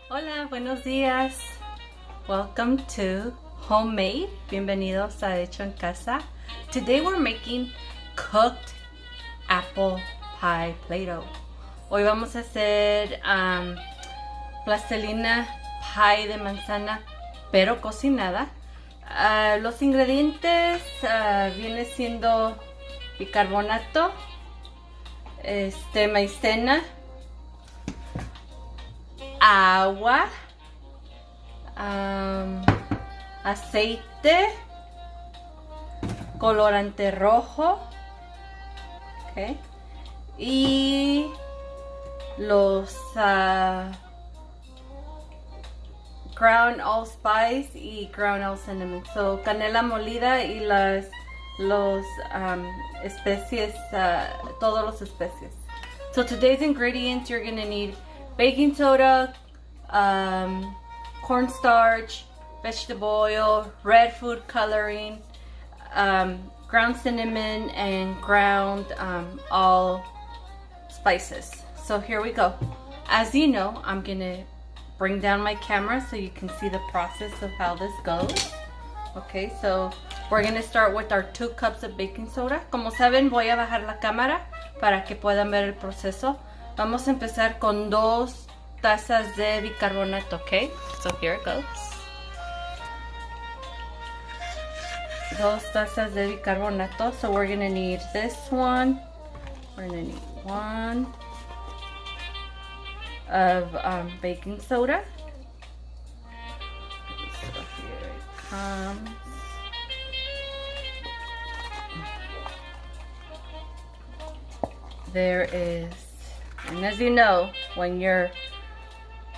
Hola, buenos días. Welcome to Homemade. Bienvenidos a Hecho en Casa. Today we're making cooked apple pie Play-Doh. Hoy vamos a hacer plastelina pie de manzana, pero cocinada. Los ingredientes viene siendo bicarbonato, maicena, agua, aceite, colorante rojo, okay, y los ground AllSpice y ground cinnamon. So canela molida y los especies, todos los especies. So today's ingredients, you're gonna need baking soda, cornstarch, vegetable oil, red food coloring, ground cinnamon, and ground AllSpices. So here we go. As you know, I'm gonna bring down my camera so you can see the process of how this goes. Okay, so we're gonna start with our 2 cups of baking soda. Como saben, voy a bajar la cámara para que puedan ver el proceso. Vamos a empezar con 2 tazas de bicarbonato, okay? So here it goes. 2 tazas de bicarbonato. So we're gonna need this one. We're gonna need 1 of baking soda. So here it comes. There is, and as you know, when you're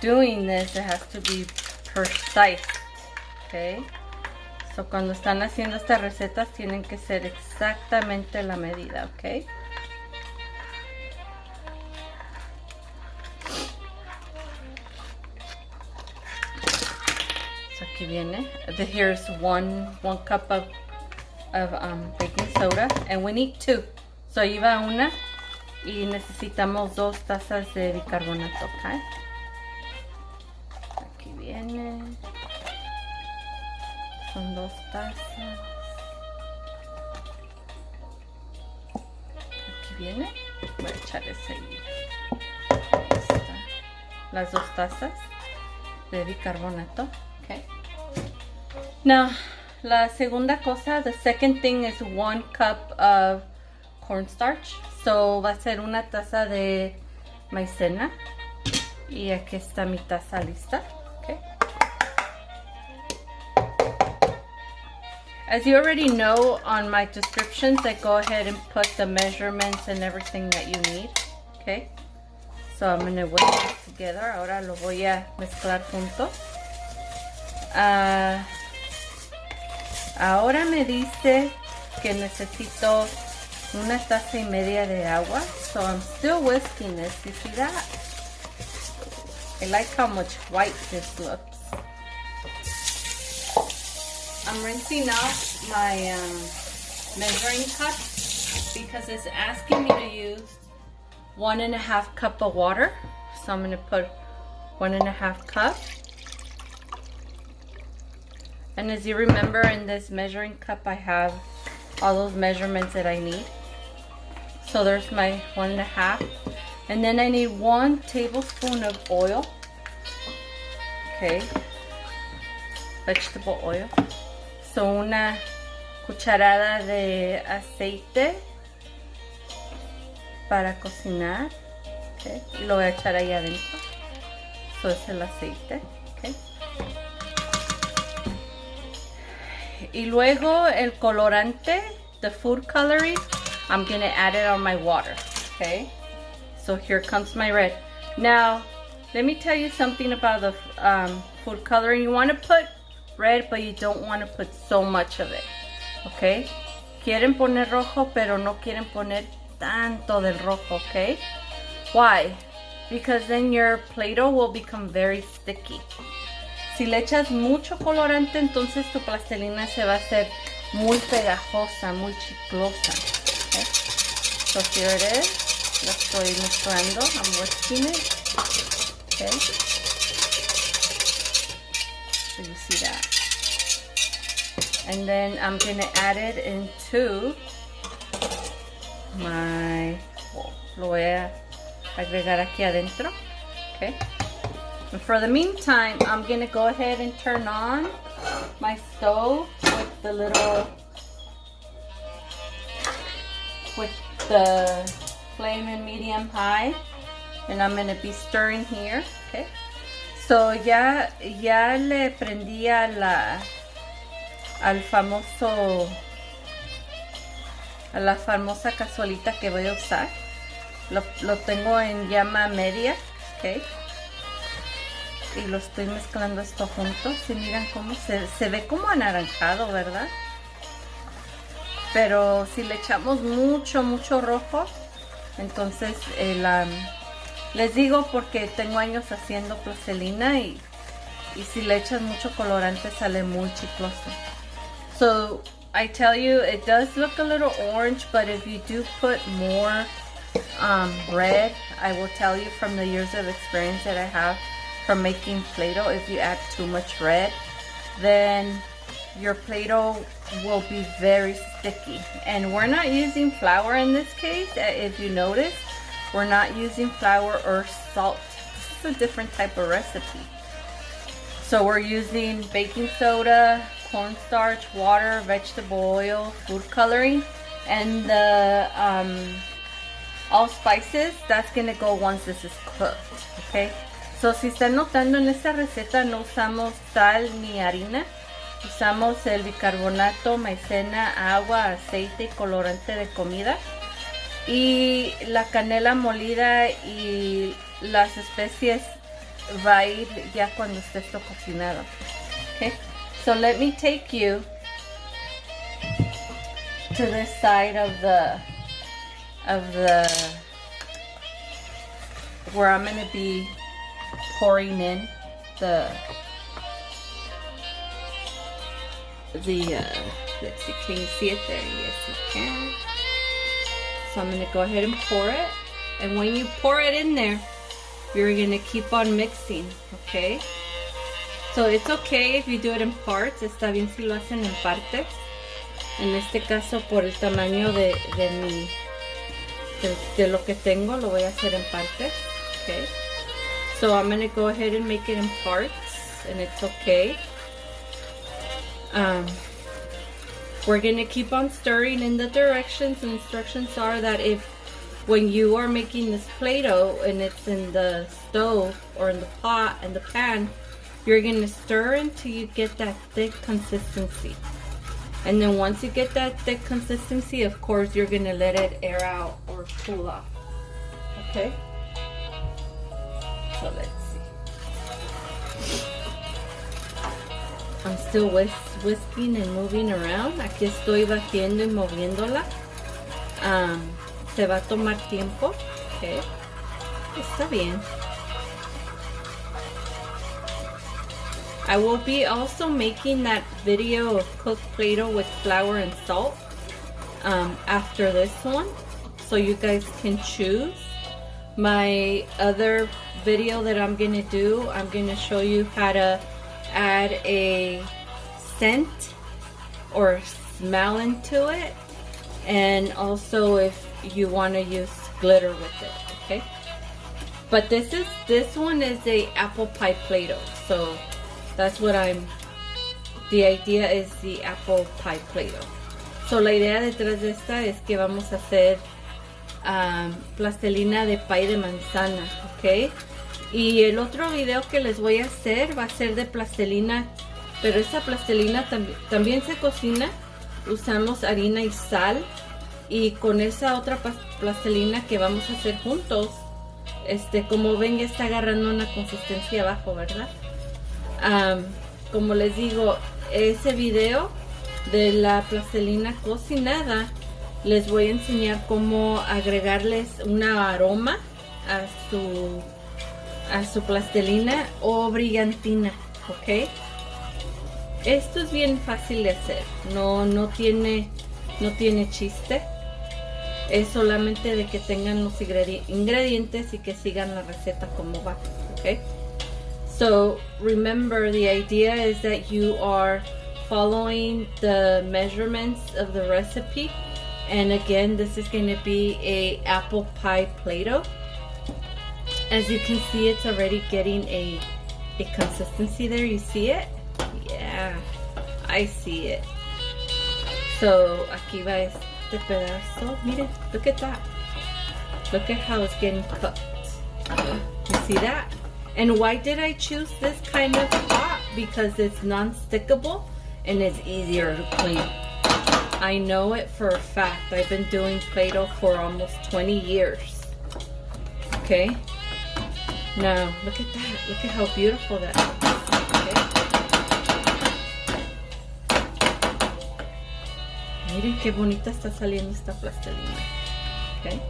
doing this, it has to be precise, okay? So cuando están haciendo estas recetas tienen que ser exactamente la medida, okay? So aquí viene. Here's one cup of baking soda, and we need 2. So ahí va una. Y necesitamos 2 tazas de bicarbonato, ¿ok? Aquí viene. Son 2 tazas. Aquí viene. Voy a echar ese ahí. Ahí está. Las 2 tazas de bicarbonato, ¿ok? Now, la segunda cosa, the second thing is 1 cup of cornstarch. So va a ser una taza de maicena. Y aquí está mi taza lista. Okay. As you already know, on my descriptions, I go ahead and put the measurements and everything that you need. Okay. So I'm going to whisk this together. Ahora lo voy a mezclar juntos. Ahora me dice que necesito 1 taza y media de agua. So I'm still whisking this. You see that? I like how much white this looks. I'm rinsing off my measuring cup because it's asking me to use 1.5 cup of water. So I'm going to put 1.5 cup. And as you remember, in this measuring cup I have all those measurements that I need. So there's my 1.5, and then I need 1 tablespoon of oil. Okay, vegetable oil. So una cucharada de aceite para cocinar. Okay, y lo voy a echar ahí adentro. So es el aceite. Okay. Y luego el colorante, the food coloring, I'm going to add it on my water, okay? So here comes my red. Now, let me tell you something about the food coloring. You want to put red, but you don't want to put so much of it, okay? Quieren poner rojo, pero no quieren poner tanto del rojo, okay? Why? Because then your Play-Doh will become very sticky. Si le echas mucho colorante, entonces tu plastilina se va a hacer muy pegajosa, muy chiclosa. Okay. So here it is. Lo estoy mezclando. I'm whisking it. Okay. So you see that. And then I'm gonna add it into my, lo voy a agregar aquí adentro, okay? And for the meantime, I'm gonna go ahead and turn on my stove with the little, with the flame in medium high, and I'm gonna be stirring here, okay? So ya le prendí a la famosa cazuelita que voy a usar. Lo tengo en llama media, ok, y lo estoy mezclando esto juntos. Y miran cómo se ve como anaranjado, ¿verdad? Pero si le echamos mucho rojo, entonces les digo porque tengo años haciendo plastelina y si le echas mucho colorante sale muy chicloso. So I tell you, it does look a little orange, but if you do put more red, I will tell you from the years of experience that I have from making Play-Doh, if you add too much red, then your Play-Doh will be very sticky. And we're not using flour in this case. If you notice, we're not using flour or salt. This is a different type of recipe. So we're using baking soda, cornstarch, water, vegetable oil, food coloring, and the AllSpices. That's gonna go once this is cooked, okay? So si están notando, en esta receta no usamos sal ni harina. Usamos el bicarbonato, maicena, agua, aceite y colorante de comida. Y la canela molida y las especies va a ir ya cuando esté esto cocinado. Okay, so let me take you to this side of the where I'm going to be pouring in the let's see, can you see it there? Yes, you can. So I'm going to go ahead and pour it, and when you pour it in there, you're going to keep on mixing, okay? So it's okay if you do it in parts. Está bien si lo hacen en partes. En este caso, por el tamaño de lo que tengo, lo voy a hacer en partes, okay? So I'm going to go ahead and make it in parts, and it's okay. We're going to keep on stirring in the directions. And instructions are that if when you are making this Play-Doh and it's in the stove or in the pot and the pan, you're going to stir until you get that thick consistency. And then once you get that thick consistency, of course, you're going to let it air out or cool off. Okay? So let's see. I'm still whisking and moving around. Aquí estoy batiendo y moviéndola. Se va a tomar tiempo. Okay. Está bien. I will be also making that video of cooked Play-Doh with flour and salt after this one, so you guys can choose. My other video that I'm gonna do, I'm gonna show you how to add a scent or smell into it, and also if you want to use glitter with it, okay? But this one is a apple pie Play-Doh, so that's what the idea is the apple pie Play-Doh. So la idea detrás de esta es que vamos a hacer plastelina de pie de manzana, ok? Y el otro video que les voy a hacer va a ser de plastelina, pero esta plastelina también se cocina. Usamos harina y sal, y con esa otra plastelina que vamos a hacer juntos, como ven, ya está agarrando una consistencia abajo, ¿verdad? Como les digo, ese video de la plastelina cocinada les voy a enseñar cómo agregarles una aroma a su plastelina o brillantina, ok. Esto es bien fácil de hacer, no tiene chiste. Es solamente de que tengan los ingredientes y que sigan la receta como va, ok. So remember, the idea is that you are following the measurements of the recipe. And again, this is going to be a apple pie Play-Doh. As you can see, it's already getting a consistency there. You see it? Yeah, I see it. So aquí va este pedazo. Miren, look at that. Look at how it's getting cooked. You see that? And why did I choose this kind of pot? Because it's non-stickable and it's easier to clean. I know it for a fact. I've been doing Play-Doh for almost 20 years. Okay? Now, look at that. Look at how beautiful that is. Okay? Miren qué bonita está saliendo esta plastilina. Okay?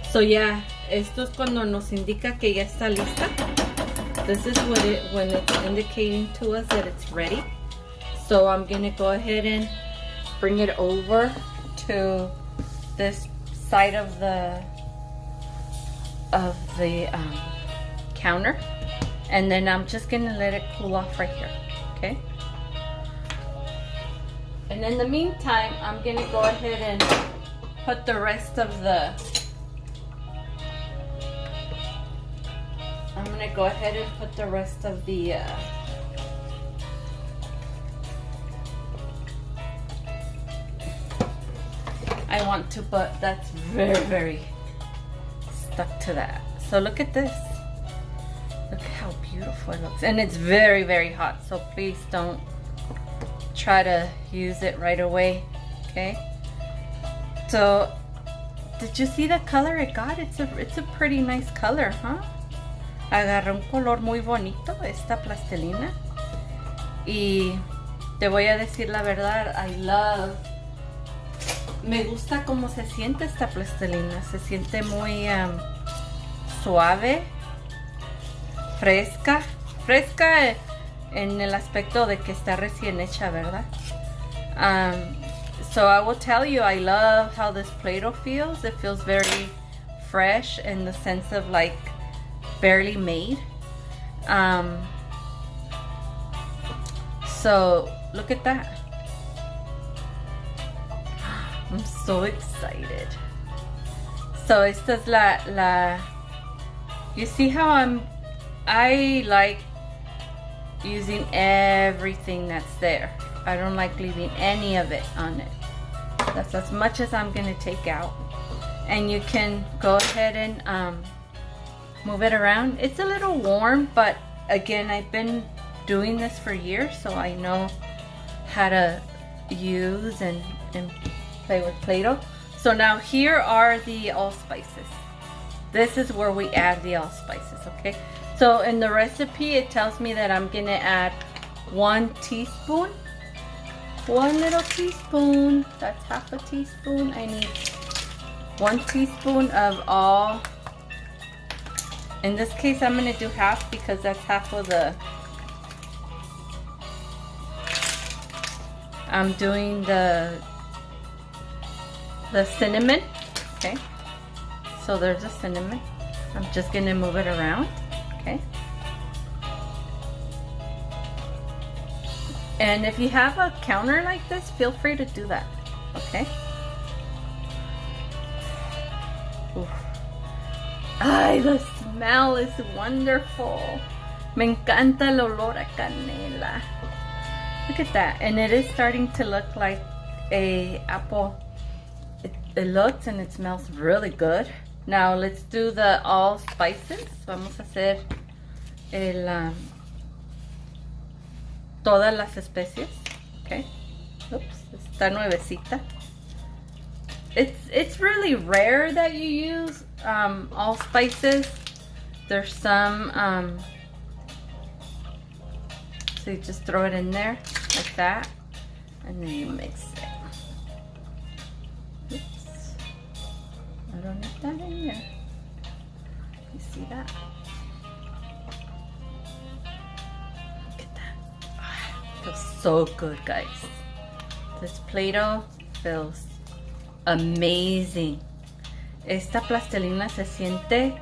So yeah, esto es cuando nos indica que ya está lista. This is when it's indicating to us that it's ready. So I'm gonna go ahead and bring it over to this side of the counter, and then I'm just gonna let it cool off right here. Okay. And in the meantime, I'm gonna go ahead and put the rest of the I want to, but that's very stuck to that. So look at this. Look how beautiful it looks. And it's very hot, so please don't try to use it right away. Okay? So did you see the color it got? It's a pretty nice color, huh? Agarró un color muy bonito esta plastilina. Y te voy a decir la verdad, me gusta cómo se siente esta plastilina. Se siente muy suave, fresca en el aspecto de que está recién hecha, ¿verdad? So I will tell you, I love how this Play-Doh feels. It feels very fresh in the sense of like barely made. So look at that. I'm so excited. So esta es la you see how I like using everything that's there. I don't like leaving any of it on it. That's as much as I'm gonna take out. And you can go ahead and move it around. It's a little warm, but again, I've been doing this for years, so I know how to use and play with Play-Doh. So now here are the AllSpices. This is where we add the AllSpices, okay? So in the recipe, it tells me that I'm gonna add 1 teaspoon. 1 little teaspoon, that's half a teaspoon. I need 1 teaspoon of all. In this case, I'm gonna do half because that's half of the, I'm doing the cinnamon, okay? So there's the cinnamon. I'm just gonna move it around, okay? And if you have a counter like this, feel free to do that, okay? Oof. Ay, the smell is wonderful. Me encanta el olor a canela. Look at that. And it is starting to look like a apple. It looks and it smells really good. Now let's do the AllSpices. Vamos a hacer todas las especies. Okay. Oops, está nuevecita. It's really rare that you use AllSpices. There's some so you just throw it in there like that, and then you mix it. Oops, I don't need that in there. You see that? Look at that. Oh, it feels so good, guys. This Play-Doh feels amazing. Esta plastilina se siente,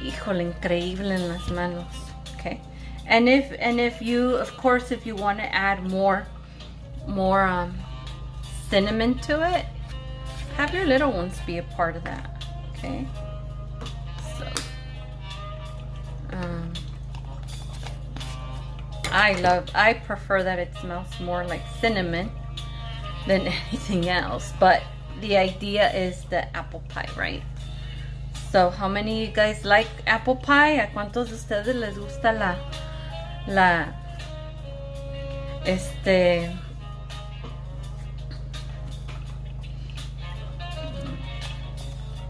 híjole, increíble en las manos. Okay, and if you, of course, if you want to add more cinnamon to it, have your little ones be a part of that. Okay, so I prefer that it smells more like cinnamon than anything else, but the idea is the apple pie, right? So how many of you guys like apple pie? ¿A cuántos de ustedes les gusta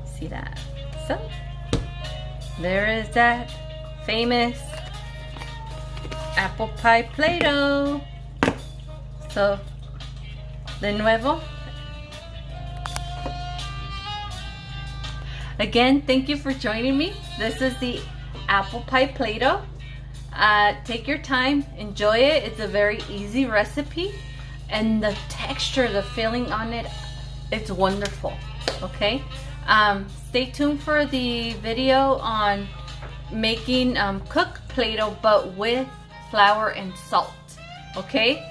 see that? So there is that famous apple pie Play-Doh. So de nuevo, again, thank you for joining me. This is the apple pie Play-Doh. Take your time, enjoy it. It's a very easy recipe, and the texture, the filling on it, it's wonderful. Okay, stay tuned for the video on making cooked Play-Doh but with flour and salt. Okay,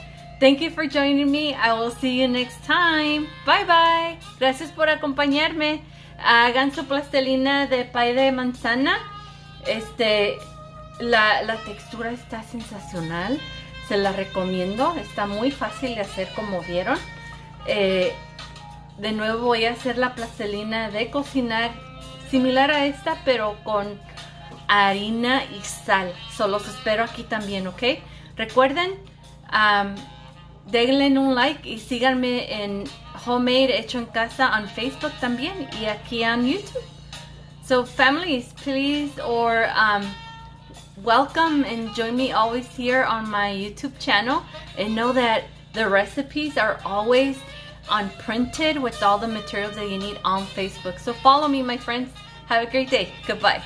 thank you for joining me. I will see you next time. Bye bye. Gracias por acompañarme. Hagan su plastelina de pie de manzana. La textura está sensacional. Se la recomiendo. Está muy fácil de hacer, como vieron. De nuevo voy a hacer la plastelina de cocinar similar a esta, pero con harina y sal. Los espero aquí también, ¿ok? Recuerden, denle un like y síganme en Homemade Hecho en Casa on Facebook también, y aquí on YouTube. So families, please, or welcome and join me always here on my YouTube channel, and know that the recipes are always unprinted with all the materials that you need on Facebook. So follow me, my friends. Have a great day. Goodbye.